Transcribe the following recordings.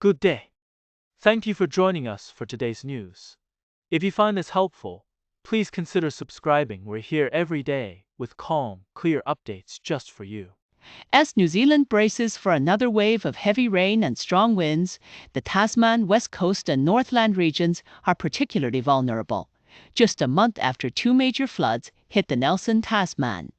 Good day. Thank you for joining us for today's news. If you find this helpful, please consider subscribing. We're here every day with calm, clear updates just for you. As New Zealand braces for another wave of heavy rain and strong winds, the Tasman, West Coast and Northland regions are particularly vulnerable. Just a month after two major floods hit the Nelson Tasman.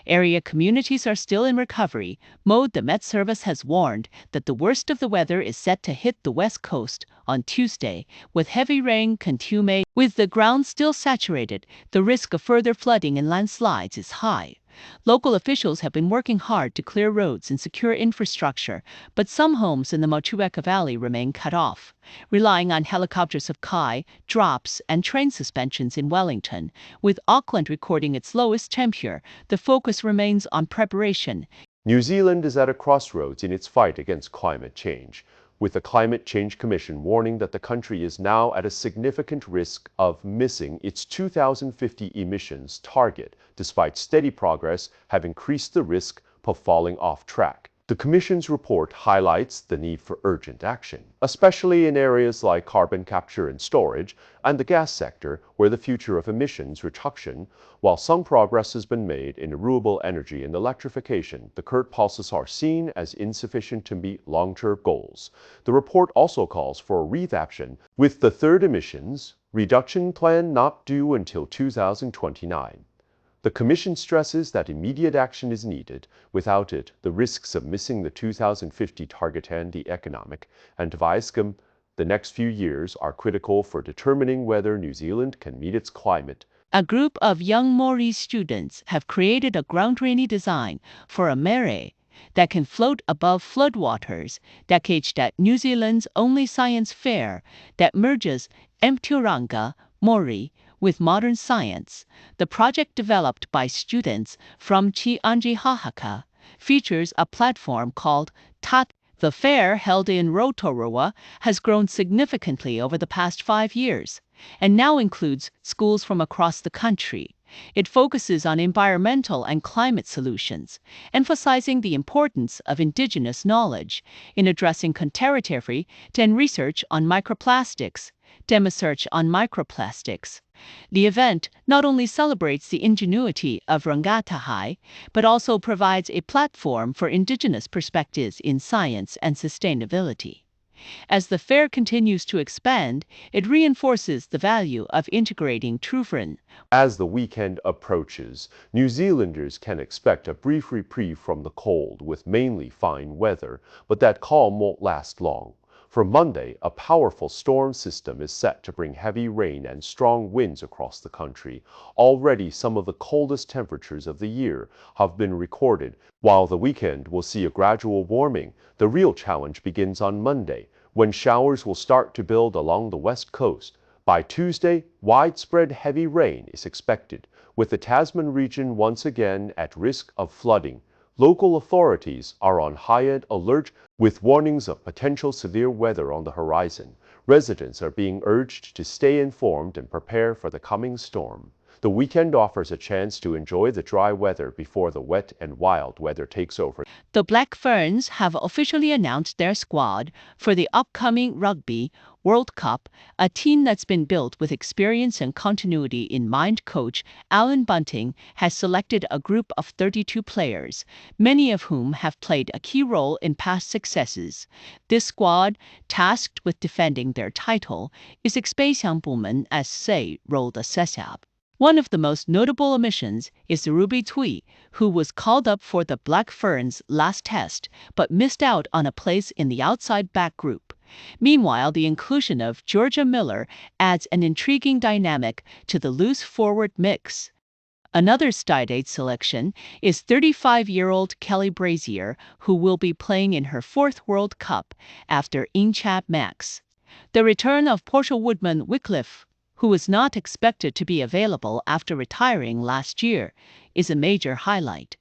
Area communities are still in recovery mode. The Met Service has warned that the worst of the weather is set to hit the West Coast on Tuesday, with heavy rain continuing. With the ground still saturated, the risk of further flooding and landslides is high. Local officials have been working hard to clear roads and secure infrastructure, but some homes in the Motueka Valley remain cut off. Relying on helicopters of Kai, drops, and train suspensions in Wellington, with Auckland recording its lowest temperature, the focus remains on preparation. New Zealand is at a crossroads in its fight against climate change, with the Climate Change Commission warning that the country is now at a significant risk of missing its 2050 emissions target, despite steady progress have increased the risk of falling off track. The Commission's report highlights the need for urgent action, especially in areas like carbon capture and storage and the gas sector, where the future of emissions reduction. While some progress has been made in renewable energy and electrification, the current policies are seen as insufficient to meet long-term goals. The report also calls for a revampation, with the third emissions reduction plan not due until 2029. The Commission stresses that immediate action is needed. Without it, the risks of missing the 2050 target and the economic and advised the next few years are critical for determining whether New Zealand can meet its climate. A group of young Māori students have created a ground-rainy design for a marae that can float above floodwaters, decades at New Zealand's only science fair that merges Mtauranga Māori with modern science. The project, developed by students from Chianji features a platform called Tat. The fair, held in Rotorua, has grown significantly over the past 5 years and now includes schools from across the country. It focuses on environmental and climate solutions, emphasizing the importance of indigenous knowledge in addressing contemporary and research on microplastics. Research on microplastics. The event not only celebrates the ingenuity of Rangatahi, but also provides a platform for indigenous perspectives in science and sustainability. As the fair continues to expand, it reinforces the value of integrating Trufren. As the weekend approaches, New Zealanders can expect a brief reprieve from the cold, with mainly fine weather, but that calm won't last long. For Monday, a powerful storm system is set to bring heavy rain and strong winds across the country. Already, some of the coldest temperatures of the year have been recorded. While the weekend will see a gradual warming, the real challenge begins on Monday, when showers will start to build along the west coast. By Tuesday, widespread heavy rain is expected, with the Tasman region once again at risk of flooding. Local authorities are on high alert, with warnings of potential severe weather on the horizon. Residents are being urged to stay informed and prepare for the coming storm. The weekend offers a chance to enjoy the dry weather before the wet and wild weather takes over. The Black Ferns have officially announced their squad for the upcoming Rugby World Cup, a team that's been built with experience and continuity in mind. Coach Alan Bunting has selected a group of 32 players, many of whom have played a key role in past successes. This squad, tasked with defending their title, is Buman as say rolled a sesab. One of the most notable omissions is the Ruby Tui, who was called up for the Black Ferns last test, but missed out on a place in the outside back group. Meanwhile, the inclusion of Georgia Miller adds an intriguing dynamic to the loose forward mix. Another Stydate selection is 35-year-old Kelly Brazier, who will be playing in her 4th World Cup after Inchab Max. The return of Portia Woodman-Wycliffe, who was not expected to be available after retiring last year, is a major highlight.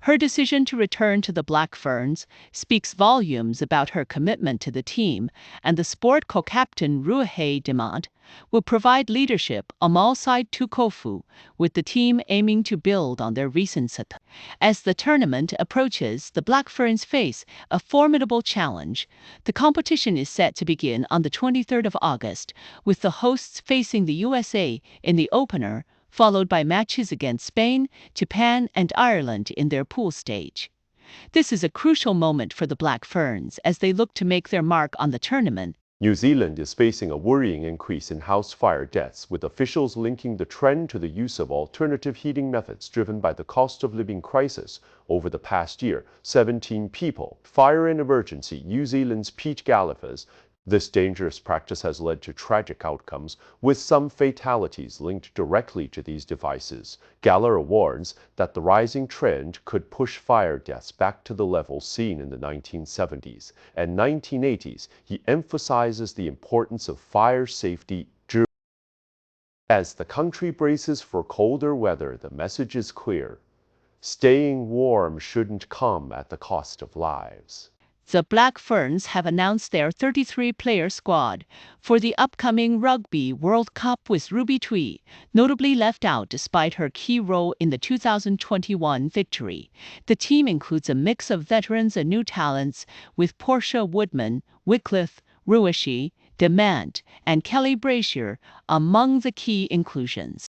Her decision to return to the Black Ferns speaks volumes about her commitment to the team, and the sport co-captain Ruahei Demant will provide leadership alongside Tukofu, with the team aiming to build on their recent success. As the tournament approaches, the Black Ferns face a formidable challenge. The competition is set to begin on the 23rd of August, with the hosts facing the USA in the opener, followed by matches against Spain, Japan, and Ireland in their pool stage. This is a crucial moment for the Black Ferns as they look to make their mark on the tournament. New Zealand is facing a worrying increase in house fire deaths, with officials linking the trend to the use of alternative heating methods driven by the cost of living crisis. Over the past year, 17 people fire in emergency New Zealand's Pete Gallifers. This dangerous practice has led to tragic outcomes, with some fatalities linked directly to these devices. Gallagher warns that the rising trend could push fire deaths back to the levels seen in the 1970s and 1980s. He emphasizes the importance of fire safety during. As the country braces for colder weather, the message is clear: staying warm shouldn't come at the cost of lives. The Black Ferns have announced their 33-player squad for the upcoming Rugby World Cup, with Ruby Tui notably left out despite her key role in the 2021 victory. The team includes a mix of veterans and new talents, with Portia Woodman, Wycliffe, Ruishi, Demant, and Kelly Brazier among the key inclusions.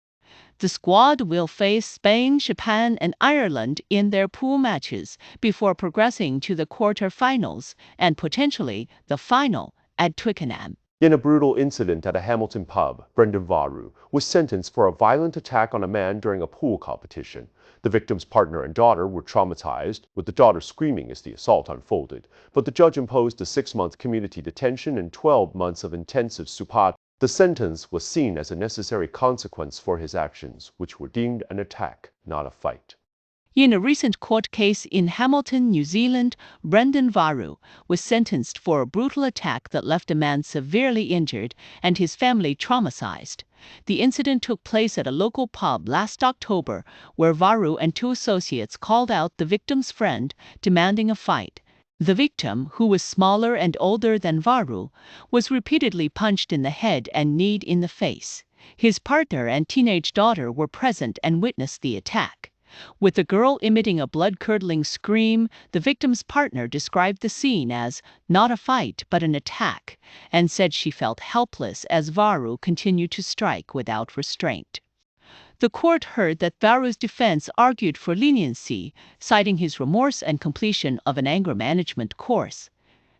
The squad will face Spain, Japan, and Ireland in their pool matches before progressing to the quarter-finals and potentially the final at Twickenham. In a brutal incident at a Hamilton pub, Brendan Varu was sentenced for a violent attack on a man during a pool competition. The victim's partner and daughter were traumatized, with the daughter screaming as the assault unfolded, but the judge imposed a 6-month community detention and 12 months of intensive supat. The sentence was seen as a necessary consequence for his actions, which were deemed an attack, not a fight. In a recent court case in Hamilton, New Zealand, Brendan Varu was sentenced for a brutal attack that left a man severely injured and his family traumatized. The incident took place at a local pub last October, where Varu and 2 associates called out the victim's friend, demanding a fight. The victim, who was smaller and older than Varu, was repeatedly punched in the head and kneed in the face. His partner and teenage daughter were present and witnessed the attack. With the girl emitting a blood-curdling scream, the victim's partner described the scene as not a fight but an attack, and said she felt helpless as Varu continued to strike without restraint. The court heard that Varu's defense argued for leniency, citing his remorse and completion of an anger management course.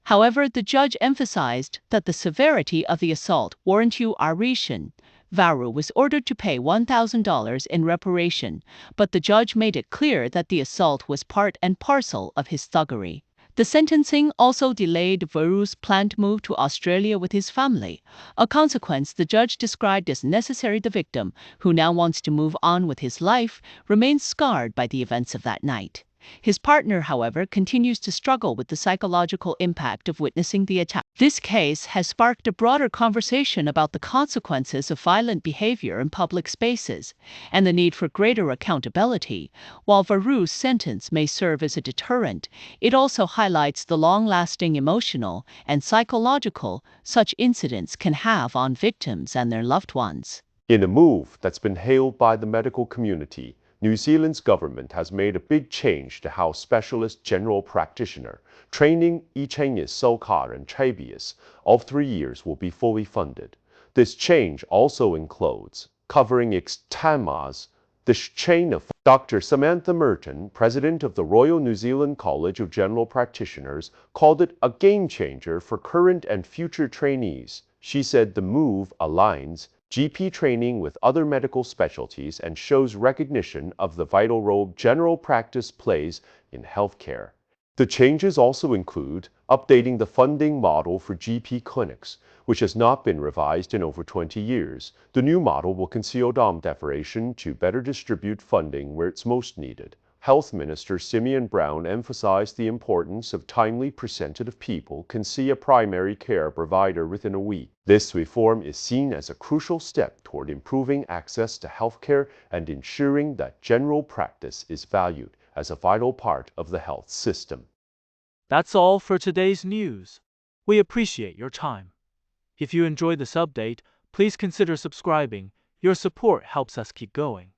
However, the judge emphasized that the severity of the assault warranted arbitration. Varu was ordered to pay $1,000 in reparation, but the judge made it clear that the assault was part and parcel of his thuggery. The sentencing also delayed Varu's planned move to Australia with his family, a consequence the judge described as necessary. The victim, who now wants to move on with his life, remains scarred by the events of that night. His partner, however, continues to struggle with the psychological impact of witnessing the attack. This case has sparked a broader conversation about the consequences of violent behavior in public spaces and the need for greater accountability. While Varu's sentence may serve as a deterrent, it also highlights the long-lasting emotional and psychological such incidents can have on victims and their loved ones. In a move that's been hailed by the medical community, New Zealand's government has made a big change to how specialist general practitioner training Sokar and Trabius of 3 years will be fully funded. This change also includes covering extamas. The chain of Dr. Samantha Merton, president of the Royal New Zealand College of General Practitioners, called it a game changer for current and future trainees. She said the move aligns GP training with other medical specialties and shows recognition of the vital role general practice plays in healthcare. The changes also include updating the funding model for GP clinics, which has not been revised in over 20 years. The new model will conceal declaration to better distribute funding where it's most needed. Health Minister Simeon Brown emphasized the importance of timely preventative. People can see a primary care provider within a week. This reform is seen as a crucial step toward improving access to healthcare and ensuring that general practice is valued as a vital part of the health system. That's all for today's news. We appreciate your time. If you enjoyed this update, please consider subscribing. Your support helps us keep going.